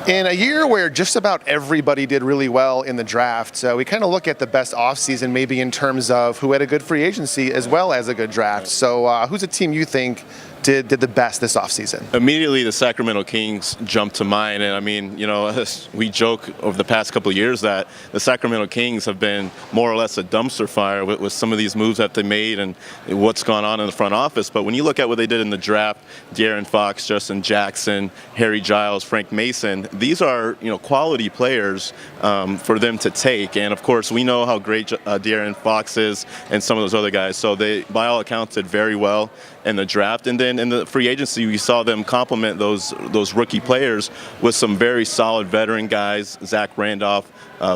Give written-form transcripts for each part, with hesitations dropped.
In a year where just about everybody did really well in the draft, we kind of look at the best offseason maybe in terms of who had a good free agency as well as a good draft. So who's a team you think did the best this offseason? Immediately, the Sacramento Kings jumped to mind. And I mean, we joke over the past couple of years that the Sacramento Kings have been more or less a dumpster fire with some of these moves that they made and what's gone on in the front office. But when you look at what they did in the draft, De'Aaron Fox, Justin Jackson, Harry Giles, Frank Mason, these are quality players for them to take. And of course, we know how great De'Aaron Fox is and some of those other guys. So they, by all accounts, did very well in the draft. And then in the free agency, we saw them complement those rookie players with some very solid veteran guys, Zach Randolph,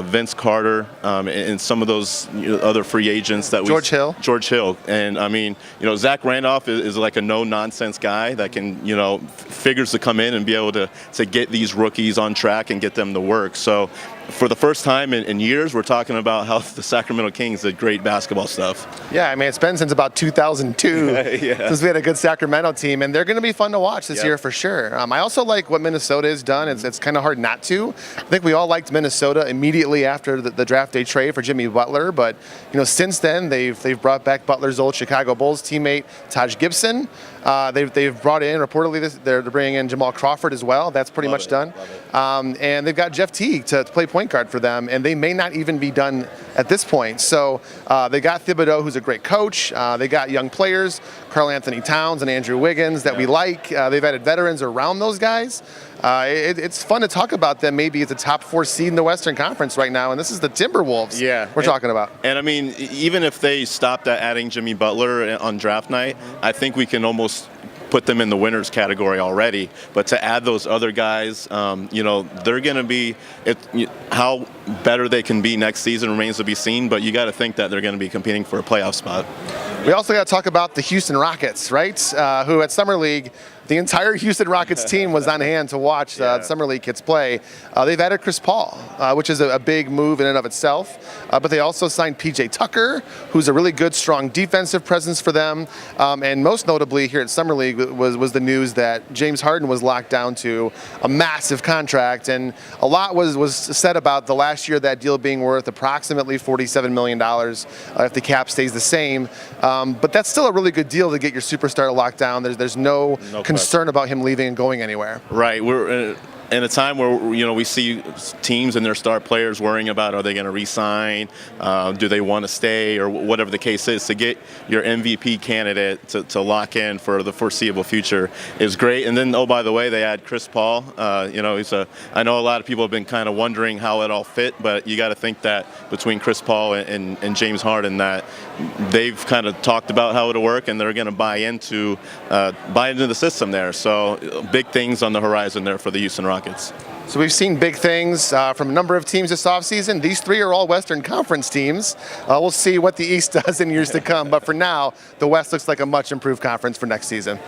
Vince Carter, and some of those other free agents that George Hill. And I mean, Zach Randolph is like a no-nonsense guy that can, figures to come in and be able to get these rookies on track and get them to work. So for the first time in years, we're talking about how the Sacramento Kings did great basketball stuff. Yeah, I mean, it's been since about 2002 since we had a good Sacramento team, and they're going to be fun to watch this year for sure. I also like what Minnesota has done. It's kind of hard not to. I think we all liked Minnesota immediately after the draft day trade for Jimmy Butler, but since then they've brought back Butler's old Chicago Bulls teammate Taj Gibson. They've brought in reportedly they're bringing in Jamal Crawford as well. That's pretty much done. And they've got Jeff Teague to play point guard for them, and they may not even be done at this point. So they got Thibodeau, who's a great coach. They got young players, Karl Anthony Towns and Andrew Wiggins, that we like. They've added veterans around those guys. It's fun to talk about them maybe as a top 4 seed in the Western Conference right now, and this is the Timberwolves we're talking about. And I mean, even if they stopped at adding Jimmy Butler on draft night, I think we can almost put them in the winners category already. But to add those other guys, they're going to be how better they can be next season remains to be seen. But you got to think that they're going to be competing for a playoff spot. We also got to talk about the Houston Rockets, right? Who at Summer League, the entire Houston Rockets team was on hand to watch Summer League kids play. They've added Chris Paul, which is a big move in and of itself. But they also signed PJ Tucker, who's a really good, strong defensive presence for them. And most notably here at Summer League was the news that James Harden was locked down to a massive contract. And a lot was said about the last year of that deal being worth approximately $47 million if the cap stays the same. But that's still a really good deal to get your superstar locked down. There's no concern about him leaving and going anywhere. Right. We're in a time where we see teams and their star players worrying about, are they going to re-sign, do they want to stay, or whatever the case is. To get your MVP candidate to lock in for the foreseeable future is great. And then, oh, by the way, they add Chris Paul. I know a lot of people have been kind of wondering how it all fit, but you got to think that between Chris Paul and James Harden, that they've kind of talked about how it'll work, and they're going to buy into the system there. So big things on the horizon there for the Houston Rockets. So we've seen big things from a number of teams this offseason. These 3 are all Western Conference teams. We'll see what the East does in years to come. But for now, the West looks like a much improved conference for next season.